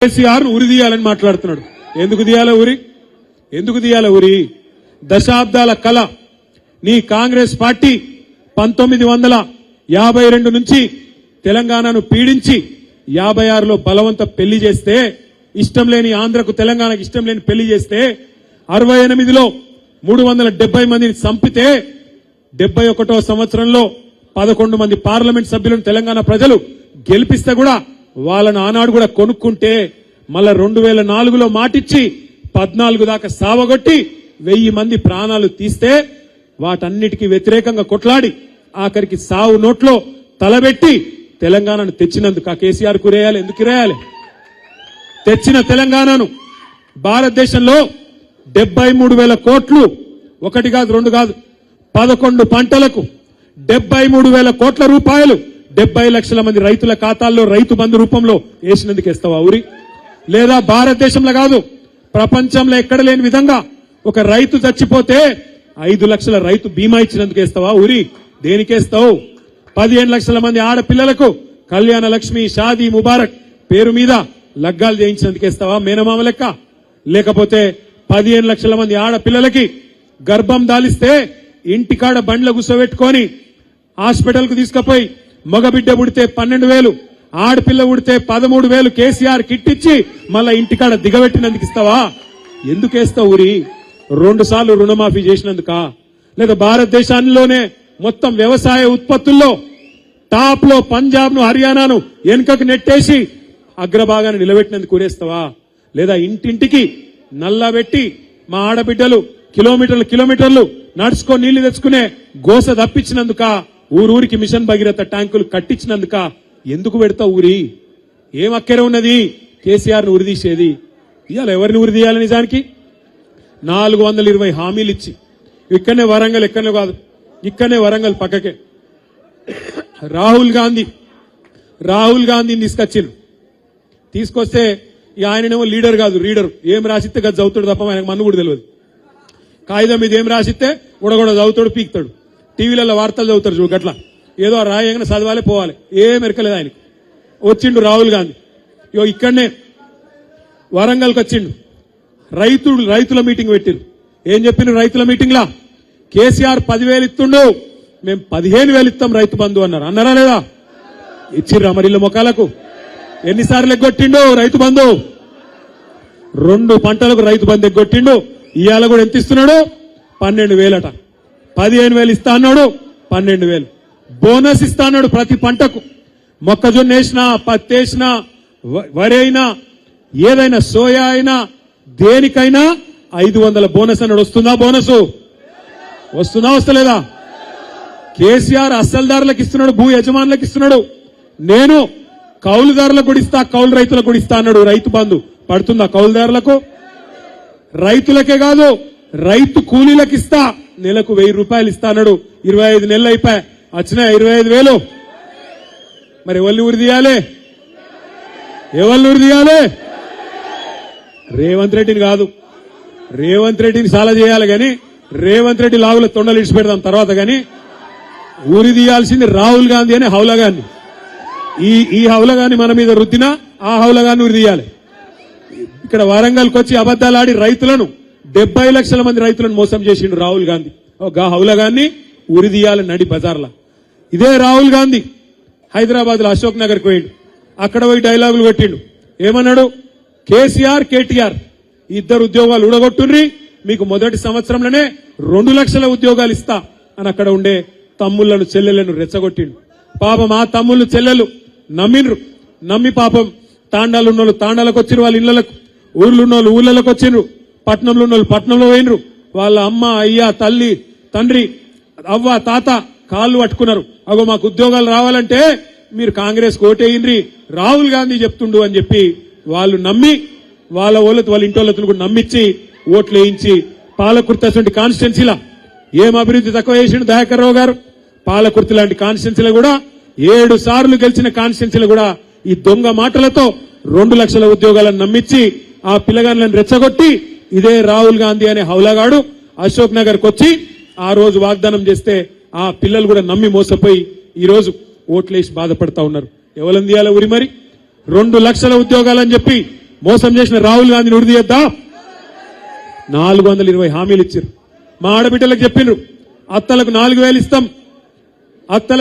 కేసీఆర్ ఉరి తీయాలని మాట్లాడుతున్నాడు. ఎందుకు తీయాల ఊరి? దశాబ్దాల కళ నీ కాంగ్రెస్ పార్టీ 1952 నుంచి తెలంగాణను పీడించి 56లో బలవంత పెళ్లి చేస్తే, ఇష్టం లేని ఆంధ్రకు తెలంగాణకు ఇష్టం లేని పెళ్లి చేస్తే, 68లో 370 మందిని చంపితే, 71వ సంవత్సరంలో 11 మంది పార్లమెంట్ సభ్యులను తెలంగాణ ప్రజలు గెలిపిస్తే కూడా వాళ్ళను ఆనాడు కూడా కొనుక్కుంటే, మళ్ళా 2004లో మాటిచ్చి 14 దాకా సావగొట్టి 1000 మంది ప్రాణాలు తీస్తే, వాటన్నిటికీ వ్యతిరేకంగా కొట్లాడి ఆఖరికి సావు నోట్లో తలబెట్టి తెలంగాణను తెచ్చినందుకు ఆ కేసీఆర్ కురేయాలి. ఎందుకు రేయాలి? తెచ్చిన తెలంగాణను భారతదేశంలో 73,000 కోట్లు, ఒకటి కాదు రెండు కాదు, 11 పంటలకు 73,000 కోట్ల రూపాయలు 70 లక్షల మంది రైతుల ఖాతాల్లో రైతు బంధు రూపంలో వేసినందుకు ఇస్తావా ఊరి? లేదా భారతదేశంలో కాదు ప్రపంచంలో ఎక్కడ లేని విధంగా ఒక రైతు చచ్చిపోతే 5 లక్షల రైతు బీమా ఇచ్చినందుకు ఇస్తావా ఊరి? దేనికేస్తావు? 15 లక్షల మంది ఆడపిల్లలకు కళ్యాణ లక్ష్మి, షాదీ ముబారక్ పేరు మీద లగ్గాలు చేయించినందుకు ఇస్తావా మేనమామ లెక్క? లేకపోతే 15 లక్షల మంది ఆడపిల్లలకి గర్భం దాలిస్తే ఇంటికాడ బండ్ల గుసబెట్టుకొని హాస్పిటల్ కు తీసుకుపోయి మగబిడ్డ పుడితే 12,000, ఆడపిల్ల పుడితే 13,000 కేసీఆర్ కిట్ ఇచ్చి మళ్ళా ఇంటికాడ దిగబెట్టినందుకు ఇస్తావా? ఎందుకేస్తావు ఊరి? 2 సార్లు రుణమాఫీ చేసినందుక? లేదా భారతదేశంలోనే మొత్తం వ్యవసాయ ఉత్పత్తుల్లో టాప్ లో పంజాబ్ ను, హర్యానాను వెనుకకు నెట్టేసి అగ్రభాగాన్ని నిలబెట్టినందుకు ఊరేస్తావా? లేదా ఇంటింటికి నల్లబెట్టి మా ఆడబిడ్డలు కిలోమీటర్లు నడుచుకొని నీళ్లు తెచ్చుకునే గోస తప్పించినందుక? ఊరూరికి మిషన్ భగీరథ ట్యాంకులు కట్టించినందుక? ఎందుకు పెడతావు ఊరి? ఏం అక్కరే ఉన్నది కేసీఆర్ ను ఉరిదీసేది? ఇవాళ ఎవరిని ఉరిదీయాలి? నిజానికి 420 హామీలు ఇచ్చి ఇక్కడనే వరంగల్, ఎక్కడనే కాదు ఇక్కడనే వరంగల్ పక్కకే రాహుల్ గాంధీని తీసుకొస్తే ఆయననేమో లీడర్ కాదు రీడర్. ఏం రాసిస్తే గది చదువుతాడు తప్ప ఆయనకు మన్ను కూడా తెలియదు. కాగితం మీద ఏం రాసిస్తే కూడా చదువుతాడు, పీకుతాడు. టీవీలలో వార్తలు చదువుతారు చూడు గట్లా, ఏదో రాయంగానే చదవాలి పోవాలి, ఏం ఎరకలేదు ఆయనకు. వచ్చిండు రాహుల్ గాంధీ, ఇక్కడనే వరంగల్కి వచ్చిండు. రైతుల మీటింగ్ పెట్టిరు. ఏం చెప్పిన రైతుల మీటింగ్ లా? కేసీఆర్ 10,000 ఇస్తుండు, మేము 15,000 ఇస్తాం రైతు బంధు అన్నారు. అన్నారా లేదా? ఇచ్చిర్రా మరి ఇళ్ళ మొక్కలకు? ఎన్నిసార్లు ఎగ్గొట్టిండు రైతు బంధు? 2 పంటలకు రైతు బంధు ఎగ్గొట్టిండు. ఇవాళ కూడా ఎంత ఇస్తున్నాడు? 12,000 అట. 15,000 ఇస్తా అన్నాడు, 12,000 బోనస్ ఇస్తా అన్నాడు ప్రతి పంటకు. మొక్కజొన్న వేసినా, పత్తి వేసినా, వరి అయినా, ఏదైనా సోయా అయినా, దేనికైనా 500 బోనస్ అన్నాడు. వస్తుందా బోనసు? వస్తలేదా? కేసీఆర్ అస్సల్దారులకు ఇస్తున్నాడు, భూ యజమానులకు ఇస్తున్నాడు. నేను కౌలుదారులకు కూడా ఇస్తా, కౌలు రైతులకు కూడా ఇస్తా అన్నాడు. రైతు బంధు పడుతుందా కౌలుదారులకు? రైతులకే కాదు రైతు కూలీలకు ఇస్తా, నెలకు 1,000 రూపాయలు ఇస్తా అన్నాడు. 25 నెలలు అయిపోయా, వచ్చినాయి 25,000. మరి ఎవరిని ఉరి తీయాలి? రేవంత్ రెడ్డిని కాదు. రేవంత్ రెడ్డిని చాలా చేయాలి గాని, రేవంత్ రెడ్డి లాగుల తొండలు ఇడిచి పెడదాం తర్వాత గాని, ఊరి తీయాల్సింది రాహుల్ గాంధీ అనే హౌలగాన్ని. ఈ హౌలగాన్ని మన మీద రుద్దినా ఆ హౌలగాన్ని ఉరి తీయాలి. ఇక్కడ వరంగల్కి వచ్చి అబద్దాలాడి రైతులను 70 లక్షల మంది రైతులను మోసం చేసిండు రాహుల్ గాంధీ. హౌలగాన్ని ఉరి తీయాలి నడి బజార్లా. ఇదే రాహుల్ గాంధీ హైదరాబాద్ లో అశోక్ నగర్కి పోయిండు. అక్కడ పోయి డైలాగులు పెట్టిండు. ఏమన్నాడు? కేసీఆర్, కేటీఆర్ ఇద్దరు ఉద్యోగాలు ఊడగొట్టుండ్రి, మీకు మొదటి సంవత్సరంలోనే 2 లక్షల ఉద్యోగాలు ఇస్తా అని అక్కడ ఉండే తమ్ముళ్లను, చెల్లెళ్లను రెచ్చగొట్టిండు. పాపం ఆ తమ్ముళ్ళు, చెల్లెలు నమ్మి పాపం తాండాలు ఉన్నోళ్ళు తాండాలకు వచ్చిండ్రు, వాళ్ళ ఇళ్లకు, ఊర్లున్నోళ్ళు ఊళ్ళలోకి వచ్చిండ్రు, పట్నంలో ఉన్నోళ్ళు పట్నంలో పోయినరు. వాళ్ళ అమ్మ, అయ్య, తల్లి, తండ్రి, అవ్వ, తాత కాళ్ళు పట్టుకున్నారు. అగో మాకు ఉద్యోగాలు రావాలంటే మీరు కాంగ్రెస్ ఓటేయండ్రి, రాహుల్ గాంధీ చెప్తుండు అని చెప్పి వాళ్ళు నమ్మి వాళ్ళ ఇంటోళ్ళతో కూడా నమ్మించి ఓట్లు వేయించి పాలకుర్తి కాన్స్టిట్యున్సీలా ఏం అభివృద్ధి తక్కువ చేసిండు దయాకర్ రావు గారు? పాలకుర్తి లాంటి కాన్స్టిట్యున్సీలో కూడా 7 సార్లు గెలిచిన కాన్స్టిట్యున్సీలో కూడా ఈ దొంగ మాటలతో 2 లక్షల ఉద్యోగాలను నమ్మించి ఆ పిల్లగాళ్ళని రెచ్చగొట్టి ఇదే రాహుల్ గాంధీ అనే హౌలగాడు అశోక్ నగర్కి వచ్చి ఆ రోజు వాగ్దానం చేస్తే ఆ పిల్లలు కూడా నమ్మి మోసపోయి ఈ రోజు ఓట్లేసి బాధపడతా ఉన్నారు. ఎవరిని తీయాలి ఊరి? మరి 2 లక్షల ఉద్యోగాలని చెప్పి మోసం చేసిన రాహుల్ గాంధీని ఉడిదీయద్దా? 420 హామీలు ఇచ్చారు. మా ఆడబిడ్డలకు చెప్పిండ్రు, అత్తలకు 4000 ఇస్తాం, అత్తలకు